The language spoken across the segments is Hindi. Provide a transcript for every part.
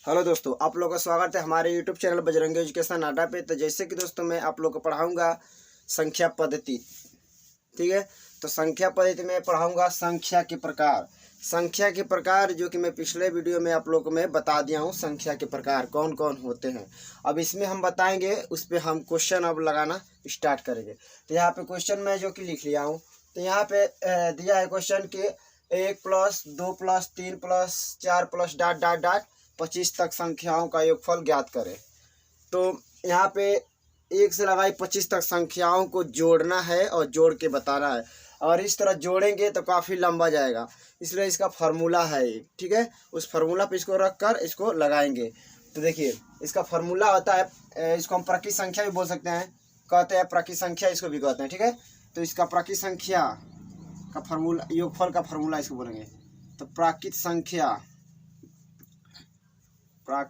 हेलो दोस्तों, आप लोगों का स्वागत है हमारे यूट्यूब चैनल बजरंगी एजुकेशन अड्डा पे। तो जैसे कि दोस्तों मैं आप लोगों को पढ़ाऊंगा संख्या पद्धति। ठीक है, तो संख्या पद्धति में पढ़ाऊंगा संख्या के प्रकार। संख्या के प्रकार जो कि मैं पिछले वीडियो में आप लोगों को मैं बता दिया हूँ, संख्या के प्रकार कौन कौन होते हैं। अब इसमें हम बताएंगे, उस पर हम क्वेश्चन अब लगाना स्टार्ट करेंगे। तो यहाँ पे क्वेश्चन मैं जो कि लिख लिया हूँ, तो यहाँ पे दिया है क्वेश्चन कि 1 + 2 + 3 + 4 + डाट डाट डाट 25 तक संख्याओं का योगफल ज्ञात करें। तो यहाँ पे 1 से लगाई 25 तक संख्याओं को जोड़ना है और जोड़ के बताना है। और इस तरह जोड़ेंगे तो काफ़ी लंबा जाएगा, इसलिए इसका फार्मूला है एक। ठीक है, उस फार्मूला पे इसको रख कर इसको लगाएंगे। तो देखिए, इसका फार्मूला होता है, इसको हम प्राकृत संख्या भी बोल सकते हैं, कहते हैं प्राकृत संख्या, इसको भी कहते हैं। ठीक है, तो इसका प्राकृत संख्या का फार्मूला, योगफल का फार्मूला इसको बोलेंगे। तो प्राकृत संख्या का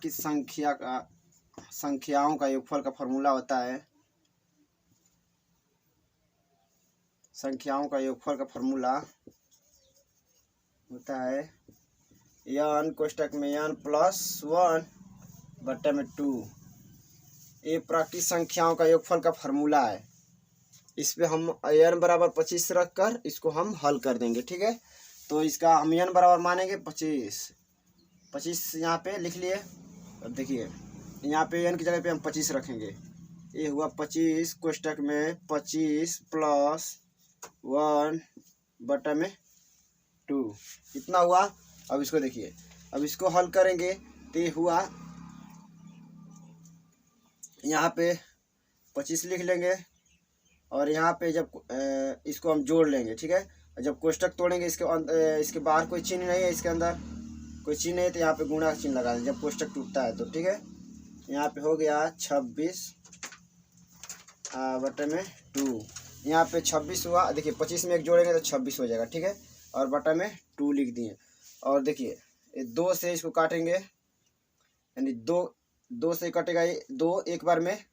संख्याओं का योगफल का फार्मूला होता है, संख्याओं का योगफल का फार्मूला होता है n कोष्टक में n + 1/2। ये प्राकृत संख्याओं का योगफल का फार्मूला है। इस पे हम n बराबर 25 रख कर इसको हम हल कर देंगे। ठीक है, तो इसका हम n बराबर मानेंगे 25 यहाँ पे लिख लिए। अब देखिए, यहाँ पे n की जगह पे हम 25 रखेंगे। ये हुआ 25 कोष्टक में 25 + 1/2 इतना हुआ। अब इसको देखिए, अब इसको हल करेंगे तो ये हुआ, यहाँ पे 25 लिख लेंगे और यहाँ पे जब इसको हम जोड़ लेंगे। ठीक है, जब कोष्टक तोड़ेंगे इसके बाहर कोई चिन्ह नहीं है, इसके अंदर कोई चिन्ह नहीं है, तो यहाँ पे गुणा का चिन्ह लगा दें जब कोष्टक टूटता है तो। ठीक है, यहाँ पे हो गया 26/2। यहाँ पे 26 हुआ। देखिए 25 में एक जोड़ेंगे तो 26 हो जाएगा। ठीक है, और बटा में 2 लिख दिए। और देखिए 2 से इसको काटेंगे, यानी 2 से कटेगा, ये 2 एक बार में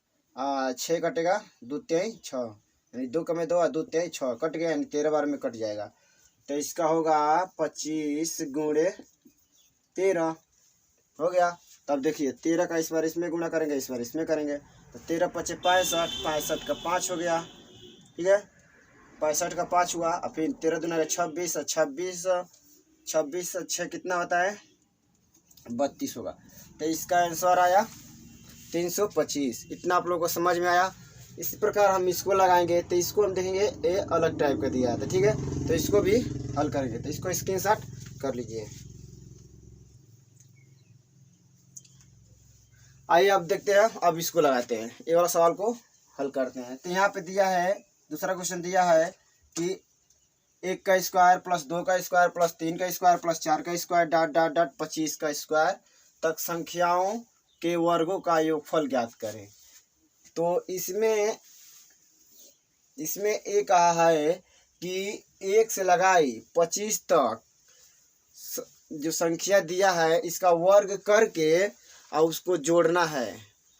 6 कटेगा, 2 3 6, यानी 2 का में 2 2 3 6 कट गया, यानी 13 बार में कट जाएगा। तो इसका होगा 25 × 13 हो गया। तब देखिए 13 का इस बार इसमें गुणा करेंगे, इस बार इसमें करेंगे, तो 13 × 5 = 65, 65 का 5 हो गया। ठीक है, 65 का 5 हुआ। और फिर 13 दूना 26, 26 6 कितना होता है, 32 होगा। तो इसका आंसर आया 325। इतना आप लोगों को समझ में आया। इसी प्रकार हम इसको लगाएंगे, तो इसको हम देखेंगे ये अलग टाइप का दिया था। ठीक है, तो इसको भी हल करेंगे, तो इसको स्क्रीनशॉट कर लीजिए। आइए अब देखते हैं, अब इसको लगाते हैं, ये वाला सवाल को हल करते हैं। तो यहाँ पे दिया है, दूसरा क्वेश्चन दिया है कि 1 का स्क्वायर + 2 का स्क्वायर + 3 का स्क्वायर + 4 का स्क्वायर डाट डाट डाट 25 का स्क्वायर तक संख्याओं के वर्गों का योगफल ज्ञात करें। तो इसमें ये कहा है कि 1 से लगाई 25 तक जो संख्या दिया है इसका वर्ग करके और उसको जोड़ना है,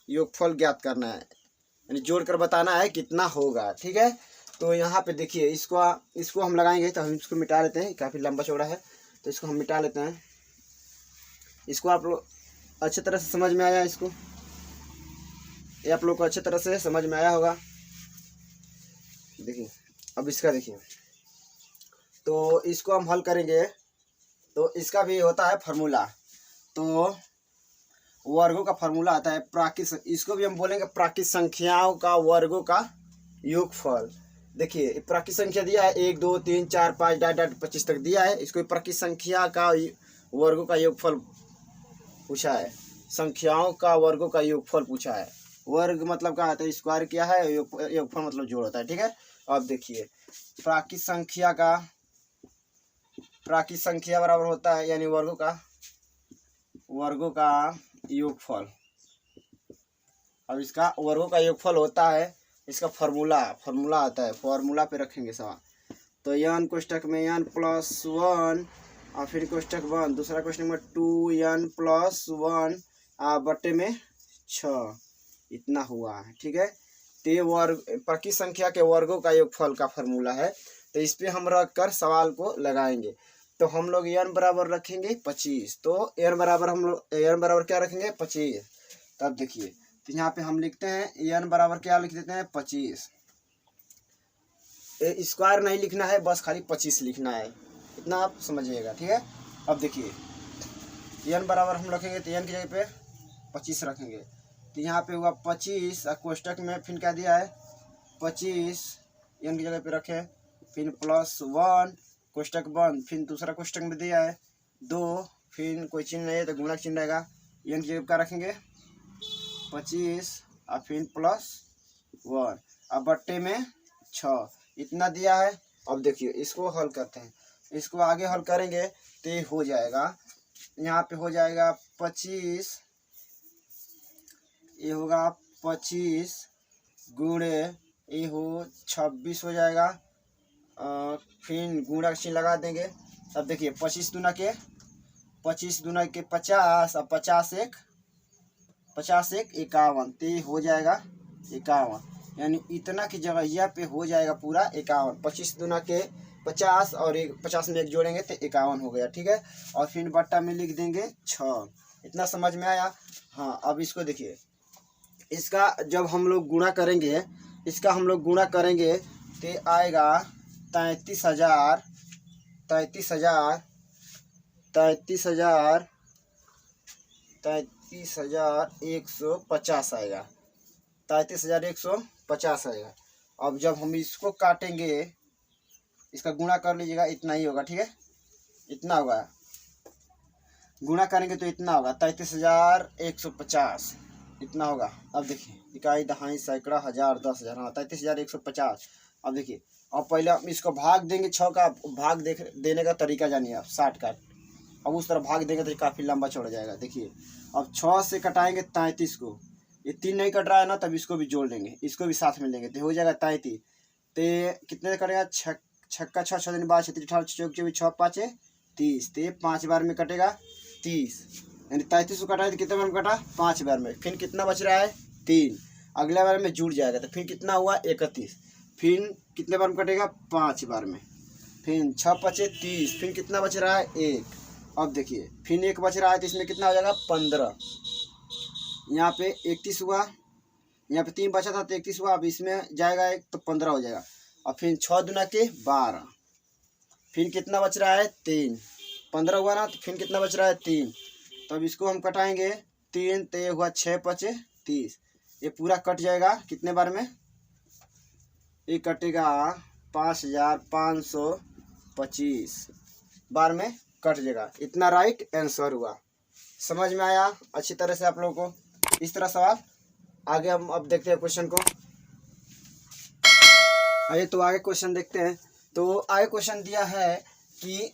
योगफल ज्ञात करना है, यानी जोड़ कर बताना है कितना होगा। ठीक है, तो यहाँ पे देखिए, इसको हम लगाएंगे, तो हम इसको मिटा लेते हैं, काफ़ी लंबा चौड़ा है तो इसको हम मिटा लेते हैं। इसको आप लोग अच्छी तरह से समझ में आया, इसको ये आप लोग को अच्छी तरह से समझ में आया होगा। देखिए अब इसका देखिए, तो इसको हम हल करेंगे, तो इसका भी होता है फार्मूला। तो वर्गों का फार्मूला आता है प्राकृत, इसको भी हम बोलेंगे प्राकृत संख्याओं का वर्गों का योगफल। देखिए प्राकृत संख्या दिया है 1 2 3 4 5 डाट डाट 25 तक दिया है, इसको प्राकृत संख्या का वर्गों का योगफल पूछा है, संख्याओं का वर्गों का योगफल पूछा है। वर्ग मतलब क्या होता है, स्क्वायर किया है, योगफल मतलब जोड़ होता है। ठीक है, अब देखिए प्राकृत संख्या बराबर होता है, यानी वर्गों का योगफल। अब इसका वर्गों का योगफल होता है, इसका फार्मूला आता है, फार्मूला पे रखेंगे सवाल। तो n कोष्टक में n + 1 और फिर कोष्टक 1, दूसरा क्वेश्चन नंबर 2n + 1 बटे में 6 इतना हुआ है। ठीक है, तो ये वर्ग प्राकृत संख्या के वर्गों का योगफल का फार्मूला है। तो इस पे हम रख कर सवाल को लगाएंगे। तो हम लोग n बराबर रखेंगे 25। तो n बराबर हम लोग n बराबर क्या रखेंगे 25। तब देखिए तो यहाँ पे हम लिखते हैं n बराबर क्या लिख देते हैं 25। स्क्वायर नहीं लिखना है, बस खाली 25 लिखना है, इतना आप समझिएगा, ठीक है। अब देखिए n बराबर हम रखेंगे तो n की जगह पे 25 रखेंगे। तो यहाँ पे हुआ 25 और कोष्टक में फिर क्या दिया है 25, n की जगह पे रखे, फिर +1 कोष्टक बंद, फिर दूसरा कोष्टक में दिया है 2, फिर कोई चिन्ह नहीं है तो गुणक चिन्ह रहेगा, n की जगह क्या रखेंगे 25 और फिर +1 अब बट्टे में 6, इतना दिया है। अब देखिए इसको हल करते हैं, इसको आगे हल करेंगे तो ये हो जाएगा, यहाँ पे हो जाएगा 25, ये होगा 25 गुणे ये हो 26 हो जाएगा, फिर गुणा चिन्ह लगा देंगे। अब देखिए 25 दूना के 50 और 50 एक 51, तो ये हो जाएगा 51, यानी इतना की जगह यहाँ पे हो जाएगा पूरा 51। 25 दूना के 50 और 50 में एक जोड़ेंगे तो 51 हो गया, ठीक है। और फिर बट्टा में लिख देंगे 6। इतना समझ में आया। हाँ अब इसको देखिए, इसका जब हम लोग गुणा करेंगे, इसका हम लोग गुणा करेंगे तो आएगा 33,150 आएगा, 33,150 आएगा। अब जब हम इसको काटेंगे, इसका गुणा कर लीजिएगा, इतना ही होगा, ठीक है, इतना होगा, गुणा करेंगे तो इतना होगा 33,150, इतना होगा। अब देखिए इकाई दहाई सैकड़ा हजार 10,000, हाँ 33,150। अब देखिए अब पहले हम इसको भाग देंगे, 6 का भाग देने का तरीका जानिए आप, 60 का। अब उस तरह भाग देंगे तो काफ़ी लंबा चढ़ जाएगा। देखिए अब 6 से कटाएंगे 33 को, ये 3 नहीं कट रहा है ना, तब इसको भी जोड़ लेंगे, इसको भी साथ में लेंगे तो हो जाएगा 33। तो कितने कटेगा, छक्का 6 6 दिन बाद 36 18 24 6 5 30, तो 5 बार में कटेगा 30, यानी 33 को कटा है तो कितने बार में कटा 5 बार में। फिर कितना बच रहा है 3, अगले बार में जुड़ जाएगा तो फिर कितना हुआ 31, फिर कितने बार में कटेगा 5 बार में, फिर 6 5 30, फिर कितना बच रहा है 1। अब देखिए फिर 1 बच रहा है तो इसमें कितना हो जाएगा 15, यहाँ पे 31 हुआ, यहाँ पे 3 बचा था तो 31 हुआ, अब इसमें जाएगा 1 तो 15 हो जाएगा। और फिर 6 दूना के 12, फिर कितना बच रहा है 3, 15 हुआ ना, तो फिर कितना बच रहा है 3, तो अब इसको हम कटाएंगे 3, तो ये हुआ 6 5 30, ये पूरा कट जाएगा कितने बार में, ये कटेगा 5,525 बार में कट जाएगा। इतना राइट आंसर हुआ। समझ में आया अच्छी तरह से आप लोगों को, इस तरह सवाल। आगे हम अब देखते हैं क्वेश्चन को। आइए तो आगे क्वेश्चन देखते हैं। तो आगे क्वेश्चन दिया है कि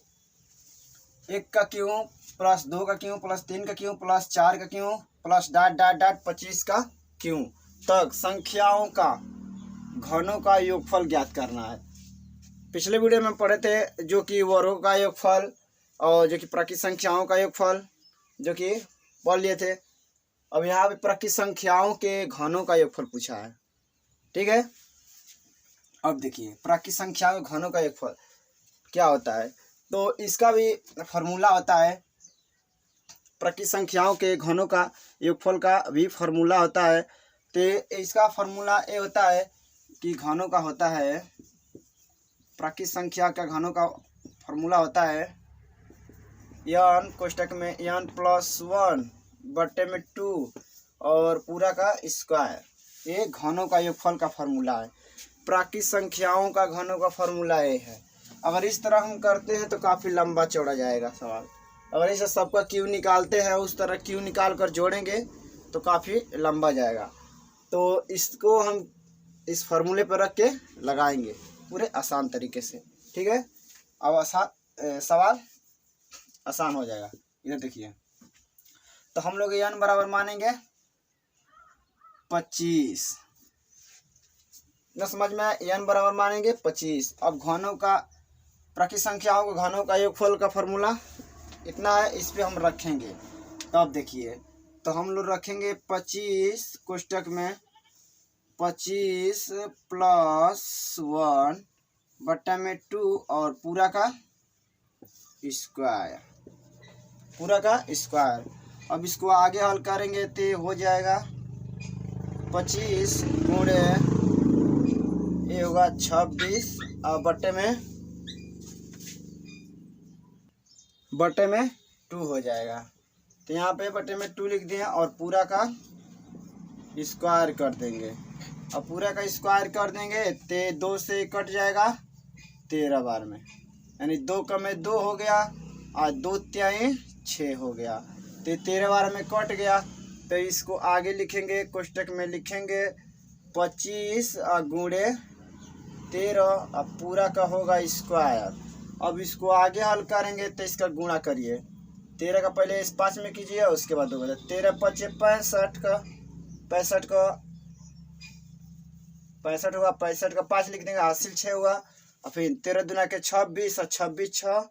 1 का क्यों प्लस 2 का क्यों प्लस 3 का क्यों प्लस 4 का क्यों प्लस ... 25 का क्यों तक संख्याओं का घनों का योगफल ज्ञात करना है। पिछले वीडियो में पढ़े थे जो कि वर्गों का योगफल और जो कि प्राकृतिक संख्याओं का योगफल जो कि पढ़ लिए थे। अब यहाँ पे प्राकृतिक संख्याओं के घनों का योगफल पूछा है, ठीक है। अब देखिए प्राकृतिक संख्याओं के घनों का योगफल क्या होता है, तो इसका भी फॉर्मूला होता है। प्राकृतिक संख्याओं के घनों का योगफल का भी फॉर्मूला होता है। तो इसका फॉर्मूला ये होता है कि घनों का होता है, प्राकृतिक संख्या का घनों का फॉर्मूला होता है n कोष्टक में n+1 बट्टे में 2 और पूरा का स्क्वायर, ये घनों का योगफल का फॉर्मूला है। प्राकृतिक संख्याओं का घनों का फॉर्मूला ये है। अगर इस तरह हम करते हैं तो काफ़ी लंबा चौड़ा जाएगा सवाल। अगर इसे सबका क्यों निकालते हैं, उस तरह क्यों निकाल कर जोड़ेंगे तो काफ़ी लंबा जाएगा। तो इसको हम इस फार्मूले पर रख के लगाएंगे पूरे आसान तरीके से, ठीक है। अब सवाल आसान हो जाएगा। इधर देखिए, तो हम लोग n बराबर मानेंगे 25, न समझ में आया, n बराबर मानेंगे 25। अब घनों का प्राकृतिक संख्याओं के घनों का योगफल का फॉर्मूला इतना है, इस पे हम रखेंगे। तो अब देखिए, तो हम लोग रखेंगे 25 कोष्टक में 25 + 1 बट्टा में 2 और पूरा का स्क्वायर, पूरा का स्क्वायर। अब इसको आगे हल करेंगे तो हो जाएगा 25 गुणे ये होगा 26 और बट्टे में 2 हो जाएगा। तो यहाँ पे बट्टे में 2 लिख दिए और पूरा का स्क्वायर कर देंगे। अब पूरा का स्क्वायर कर देंगे तो 2 से कट जाएगा 13 बार में, यानी 2 का में 2 हो गया और 2 तिहाई 6 हो गया। तो 13 बार में कट गया। तो इसको आगे लिखेंगे, कोष्टक में लिखेंगे 25 गुणे 13 अब पूरा का होगा स्क्वायर। अब इसको आगे हल करेंगे तो इसका गुणा करिए। 13 का पहले इस 5 में कीजिए, उसके बाद 2 बजे 13 5 65 का 65 हुआ, 65 का 5 लिख देंगे, हासिल 6 हुआ। और फिर 13 दूना के 26 और 26 6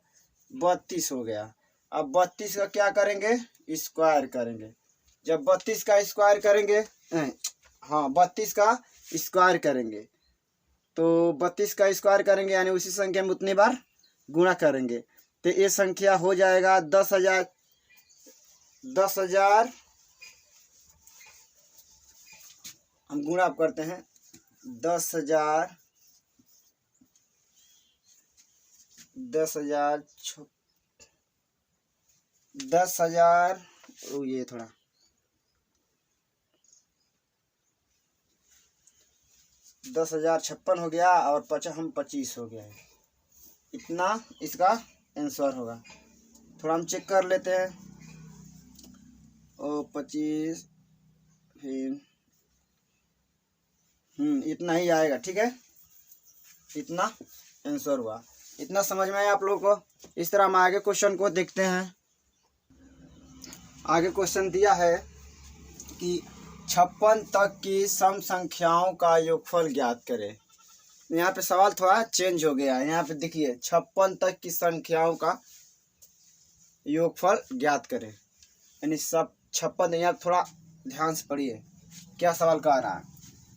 32 हो गया। अब 32 का क्या करेंगे, स्क्वायर करेंगे। जब 32 का स्क्वायर करेंगे, हाँ 32 का स्क्वायर करेंगे तो 32 का स्क्वायर करेंगे यानी उसी संख्या में उतनी बार गुणा करेंगे। तो ये संख्या हो जाएगा 10,000 हम गुणा आप करते हैं 10,000 ये थोड़ा 10,056 हो गया और 25 हो गया है। इतना इसका आंसर होगा। थोड़ा हम चेक कर लेते हैं। और 25 फिर इतना ही आएगा। ठीक है, इतना आंसर हुआ। इतना समझ में आया आप लोगों को। इस तरह हम आगे क्वेश्चन को देखते हैं। आगे क्वेश्चन दिया है कि 56 तक की सम संख्याओं का योगफल ज्ञात करें। यहाँ पे सवाल थोड़ा चेंज हो गया है। यहाँ पे देखिए 56 तक की संख्याओं का योगफल ज्ञात करें, यानी सब 56। यहाँ थोड़ा ध्यान से पढ़िए क्या सवाल कह रहा है।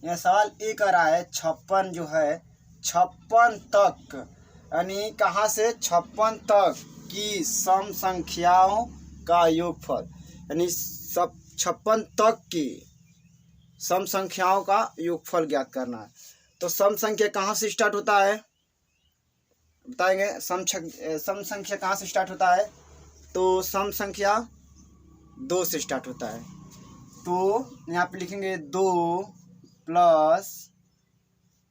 यह सवाल ये कह रहा है 56 जो है 56 तक, यानी कहाँ से 56 तक की सम संख्याओं का योगफल, यानी सब 56 तक की सम संख्याओं का योगफल ज्ञात करना है। तो सम संख्या कहाँ से स्टार्ट होता है बताएंगे। सम संख्या कहाँ से स्टार्ट होता है, तो सम संख्या 2 से स्टार्ट होता है। तो यहाँ पे लिखेंगे 2 +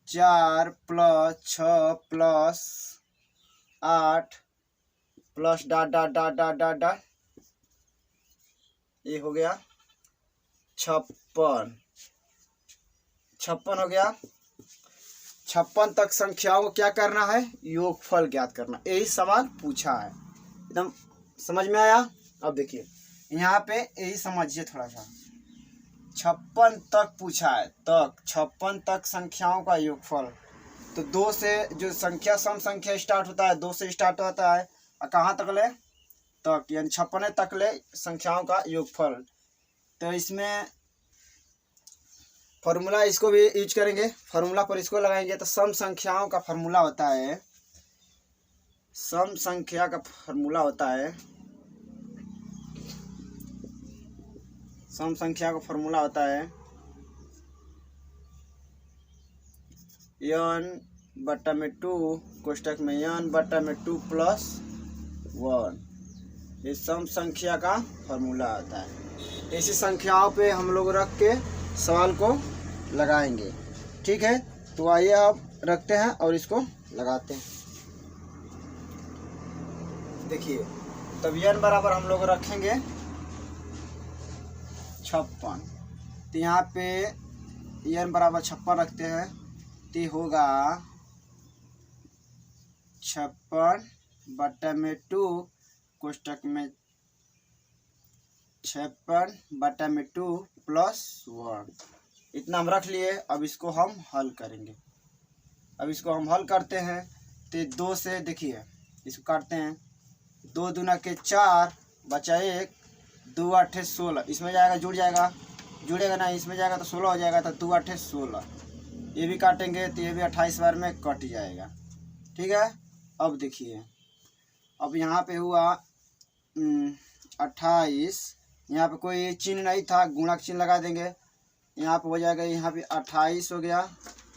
4 + 6 + 8 plus dot dot dot dot dot dot, ये हो गया 56 हो गया। 56 तक संख्याओं को क्या करना है, योगफल ज्ञात करना। यही सवाल पूछा है, एकदम समझ में आया। अब देखिए यहाँ पे यही समझिए थोड़ा सा। 56 तक पूछा है, तक 56 तक संख्याओं का योगफल। तो 2 से जो संख्या सम संख्या स्टार्ट होता है 2 से स्टार्ट होता है और कहाँ तक ले तक, यानी 56 तक ले संख्याओं का योगफल। तो इसमें फॉर्मूला इसको भी यूज करेंगे, फॉर्मूला पर इसको लगाएंगे। तो सम संख्याओं का फॉर्मूला होता है, सम संख्या का फॉर्मूला होता है, सम संख्या का फॉर्मूला होता है n/2 कोष्टक में n/2 + 1। ये सम संख्या का फॉर्मूला होता है। ऐसी संख्याओं पे हम लोग रख के सवाल को लगाएंगे। ठीक है, तो आइए अब रखते हैं और इसको लगाते हैं। देखिए तब n बराबर हम लोग रखेंगे 56। तो यहाँ पे n बराबर 56 रखते हैं तो होगा 56/2 कोष्टक में 56/2 + 1। इतना हम रख लिए। अब इसको हम हल करेंगे। अब इसको हम हल करते हैं तो 2 से देखिए इसको काटते हैं। 2 दूना के 4 बचा 1, 2 8 16, इसमें जाएगा जुड़ जाएगा, जुड़ेगा ना इसमें जाएगा तो 16 हो जाएगा। तो 2 8 16, ये भी काटेंगे तो ये भी 28 बार में कट जाएगा। ठीक है, अब देखिए अब यहाँ पे हुआ 28, यहाँ पे कोई चिन्ह नहीं था, गुणक चिन्ह लगा देंगे, यहाँ पे हो जाएगा, यहाँ पे 28 हो गया।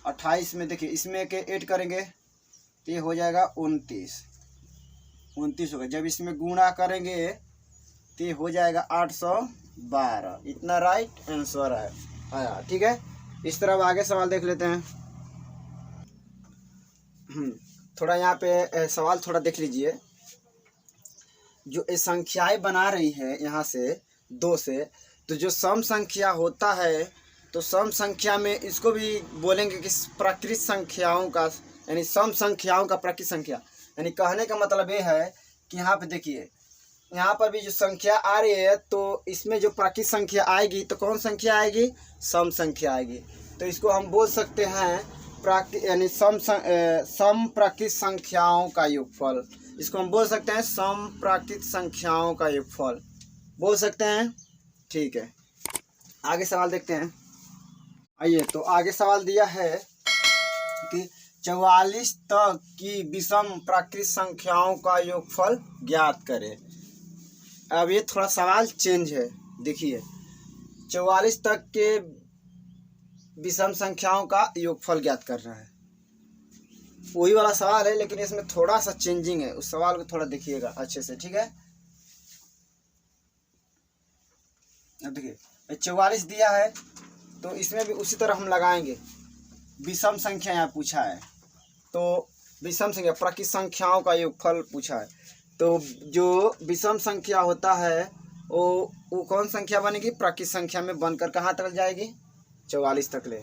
28 में देखिए इसमें के ऐड करेंगे तो ये हो जाएगा 29 हो गया। जब इसमें गुणा करेंगे तो ये हो जाएगा 812। इतना राइट आंसर है आया। ठीक है, इस तरह अब आगे सवाल देख लेते हैं। थोड़ा यहाँ पे सवाल थोड़ा देख लीजिए। जो ये संख्याएं बना रही है यहाँ से 2 से, तो जो सम संख्या होता है तो सम संख्या में इसको भी बोलेंगे कि प्राकृत संख्याओं का, यानी सम संख्याओं का प्राकृत संख्या। यानी कहने का मतलब ये है कि यहाँ पे देखिए, यहाँ पर भी जो संख्या आ रही है तो इसमें जो प्राकृत संख्या आएगी तो कौन संख्या आएगी? सम संख्या आएगी। तो इसको हम बोल सकते हैं प्राकृत, यानी सम प्राकृत संख्याओं का योगफल। इसको हम बोल सकते हैं सम प्राकृत संख्याओं का योगफल, बोल सकते हैं। ठीक है, आगे सवाल देखते हैं। आइए, तो आगे सवाल दिया है कि 44 तक की विषम प्राकृत संख्याओं का योगफल ज्ञात करें। अब ये थोड़ा सवाल चेंज है, देखिए 44 तक के विषम संख्याओं का योगफल ज्ञात कर रहा है। वही वाला सवाल है लेकिन इसमें थोड़ा सा चेंजिंग है, उस सवाल को थोड़ा देखिएगा अच्छे से। ठीक है, अब देखिए 44 दिया है तो इसमें भी उसी तरह हम लगाएंगे। विषम संख्या यहाँ पूछा है तो विषम संख्या प्राकृत संख्याओं का योगफल पूछा है, तो जो विषम संख्या होता है वो कौन संख्या बनेगी? प्राकृत संख्या में बनकर कहाँ तक जाएगी? 44 तक ले।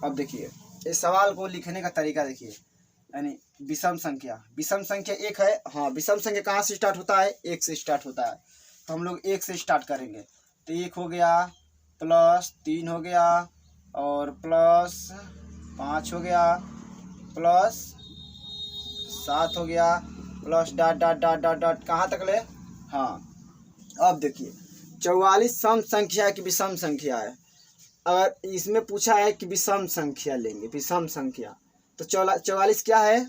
अब देखिए इस सवाल को लिखने का तरीका देखिए, यानी विषम संख्या एक है। हाँ, विषम संख्या कहाँ से स्टार्ट होता है? 1 से स्टार्ट होता है, तो हम लोग 1 से स्टार्ट करेंगे। तो 1 हो गया, प्लस 3 हो गया, और प्लस 5 हो गया, प्लस 7 हो गया, plus dot dot dot dot dot कहाँ तक ले? हाँ, अब देखिए 44 सम संख्या की विषम संख्या है। अगर इसमें पूछा है कि विषम संख्या लेंगे, विषम संख्या, तो 44 क्या है?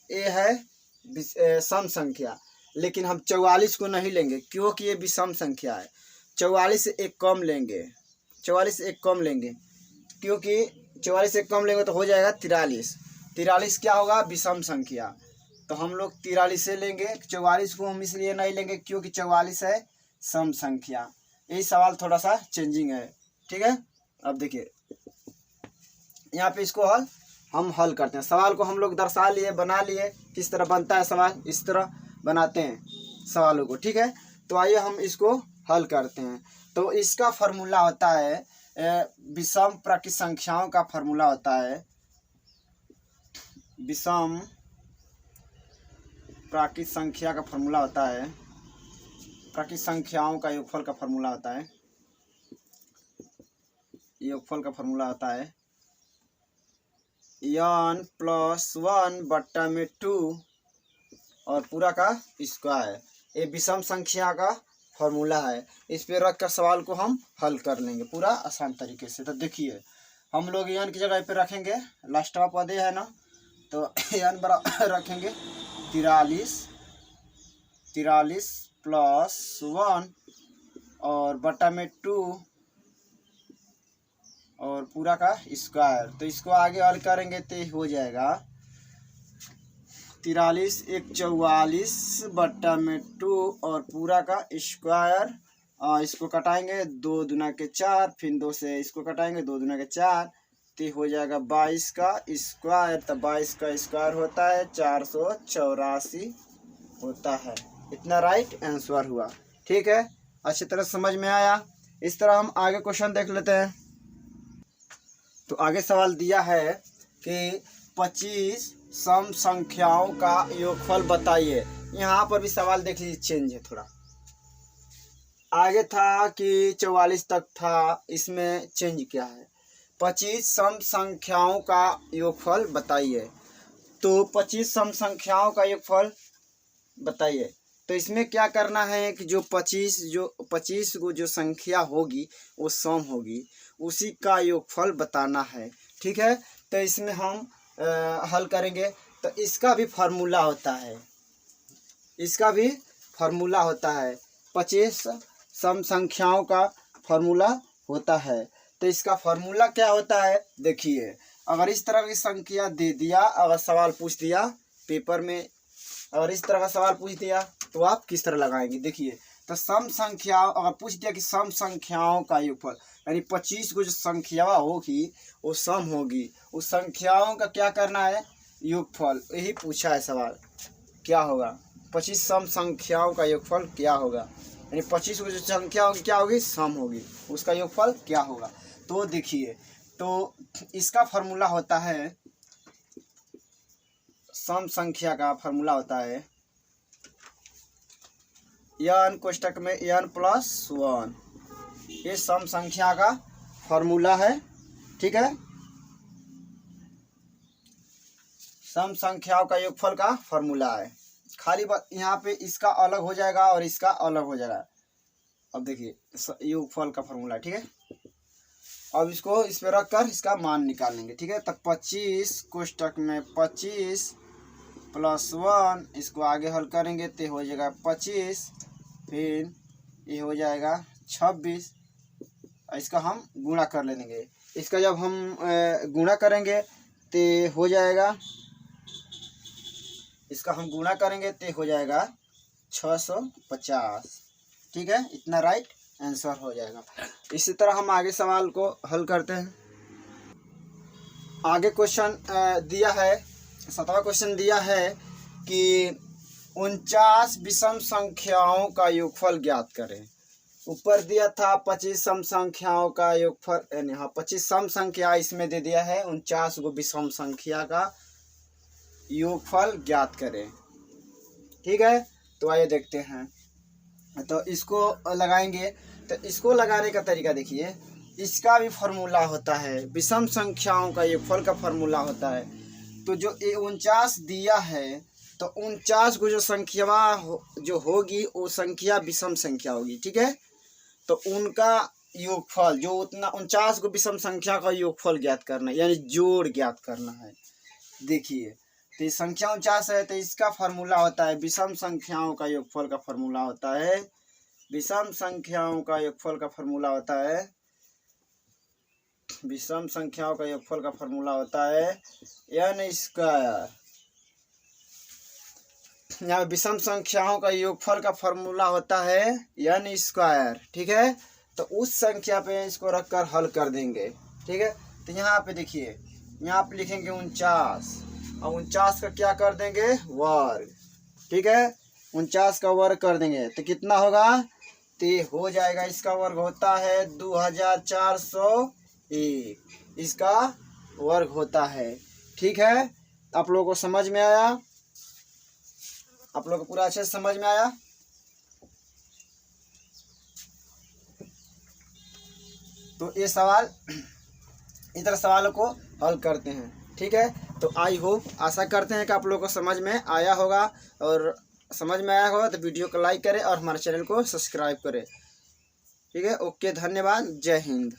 ये है सम संख्या, लेकिन हम 44 को नहीं लेंगे क्योंकि ये विषम संख्या है। 44 से एक कम लेंगे, 44 से एक कम लेंगे, क्योंकि 44 से कम लेंगे तो हो जाएगा 43। 43 क्या होगा? विषम संख्या, तो हम लोग 43 से लेंगे। 44 को हम इसलिए नहीं लेंगे क्योंकि 44 है सम संख्या। यही सवाल थोड़ा सा चेंजिंग है। ठीक है, अब देखिए यहाँ पे इसको हम हल करते हैं। सवाल को हम लोग दर्शा लिए, बना लिए, किस तरह बनता है सवाल, इस तरह बनाते हैं सवालों को। ठीक है, तो आइए हम इसको हल करते हैं। तो इसका फॉर्मूला होता है, विषम प्राकृत संख्याओं का फॉर्मूला होता है, विषम प्राकृत संख्या का फॉर्मूला होता है, प्राकृत संख्याओं का योगफल का फॉर्मूला होता है, योगफल का फॉर्मूला होता है n + 1/2 और पूरा का स्क्वायर। ये विषम संख्या का फॉर्मूला है। इस पे रख कर सवाल को हम हल कर लेंगे पूरा आसान तरीके से। तो देखिए हम लोग n की जगह पे रखेंगे, लास्ट का पद है ना, तो n बराबर रखेंगे 43 + 1 और बटा में 2 और पूरा का स्क्वायर। तो इसको आगे हल करेंगे तो हो जाएगा 43 × 1 = 44 बटा में 2 और पूरा का स्क्वायर। इसको कटाएंगे 2 दूना के 4, फिर 2 से इसको कटाएंगे 2 दूना के 4, तो हो जाएगा 22 का स्क्वायर। तो 22 का स्क्वायर होता है 484 होता है। इतना राइट आंसर हुआ। ठीक है, अच्छी तरह समझ में आया। इस तरह हम आगे क्वेश्चन देख लेते हैं। तो आगे सवाल दिया है कि 25 सम संख्याओं का योगफल बताइए। यहाँ पर भी सवाल देख लीजिए, चेंज है थोड़ा। आगे था कि 44 तक था, इसमें चेंज क्या है? 25 सम संख्याओं का योगफल बताइए। तो 25 सम संख्याओं का योगफल बताइए। तो इसमें क्या करना है कि जो 25 को जो संख्या होगी वो सम होगी, उसी का योगफल बताना है। ठीक है, तो इसमें हम हल करेंगे। तो इसका भी फार्मूला होता है, इसका भी फार्मूला होता है। 25 सम संख्याओं का फार्मूला होता है। तो इसका फार्मूला क्या होता है, देखिए अगर इस तरह की संख्या दे दिया, अगर सवाल पूछ दिया पेपर में, अगर इस तरह का सवाल पूछ दिया तो आप किस तरह लगाएंगे। देखिए तो सम संख्या अगर पूछ दिया कि सम संख्याओं का योगफल, यानी 25 को जो संख्या होगी वो सम होगी, उस संख्याओं का क्या करना है, योगफल। यही पूछा है सवाल, क्या होगा 25 सम संख्याओं का योगफल क्या होगा, यानी 25 को जो संख्या होगी क्या होगी, सम होगी, उसका योगफल क्या होगा। तो देखिए तो इसका फार्मूला होता है, सम संख्या का फार्मूला होता है n कोष्टक में n+1, ये सम संख्या का फार्मूला है। ठीक है, सम संख्याओं का योगफल का फार्मूला है। खाली बात यहाँ पे इसका अलग हो जाएगा और इसका अलग हो जाएगा। अब देखिए योगफल का फार्मूला, ठीक है। अब इसको इस पे रख कर इसका मान निकालेंगे। ठीक है, तो 25 कोष्टक में 25+1, इसको आगे हल करेंगे तो हो जाएगा 25, फिर ये हो जाएगा 26। इसका हम गुणा कर लेंगे। इसका जब हम गुणा करेंगे तो हो जाएगा, इसका हम गुणा करेंगे तो हो जाएगा 650। ठीक है, इतना राइट आंसर हो जाएगा। इसी तरह हम आगे सवाल को हल करते हैं। आगे क्वेश्चन दिया है, 7वां क्वेश्चन दिया है कि 49 विषम संख्याओं का योगफल ज्ञात करें। ऊपर दिया था 25 सम संख्याओं का योगफल, यानी हाँ 25 सम संख्या इसमें दे दिया है, 49 को विषम संख्या का योगफल ज्ञात करें। ठीक है, तो आइए देखते हैं। तो इसको लगाएंगे, तो इसको लगाने का तरीका देखिए, इसका भी फार्मूला होता है, विषम संख्याओं का योगफल का फार्मूला होता है। तो जो 49 दिया है, तो 49 को जो संख्या जो होगी वो संख्या विषम संख्या होगी। ठीक है, तो उनका योगफल जो उतना 49 को विषम संख्या का योगफल ज्ञात करना है, यानी जोड़ ज्ञात करना है। देखिए तो संख्या 49 है, तो इसका फार्मूला होता है, विषम संख्याओं का योगफल का फार्मूला होता है, विषम संख्याओं का योगफल का फार्मूला होता है, विषम संख्याओं का योगफल का फार्मूला होता है n²। यहाँ विषम संख्याओं का योगफल का फार्मूला होता है n²। ठीक है, तो उस संख्या पे इसको रखकर हल कर देंगे। ठीक है, तो यहाँ पे देखिए, यहाँ पे लिखेंगे 49 और 49 का क्या कर देंगे, वर्ग। ठीक है, 49 का वर्ग कर देंगे तो कितना होगा, तो हो जाएगा, इसका वर्ग होता है 2401, इसका वर्ग होता है। ठीक है, आप लोगों को समझ में आया, आप लोगों को पूरा अच्छे से समझ में आया। तो ये सवाल, इस तरह सवालों को हल करते हैं। ठीक है, तो आई होप, आशा करते हैं कि आप लोगों को समझ में आया होगा, और समझ में आया होगा तो वीडियो को लाइक करें और हमारे चैनल को सब्सक्राइब करें। ठीक है, ओके, धन्यवाद, जय हिंद।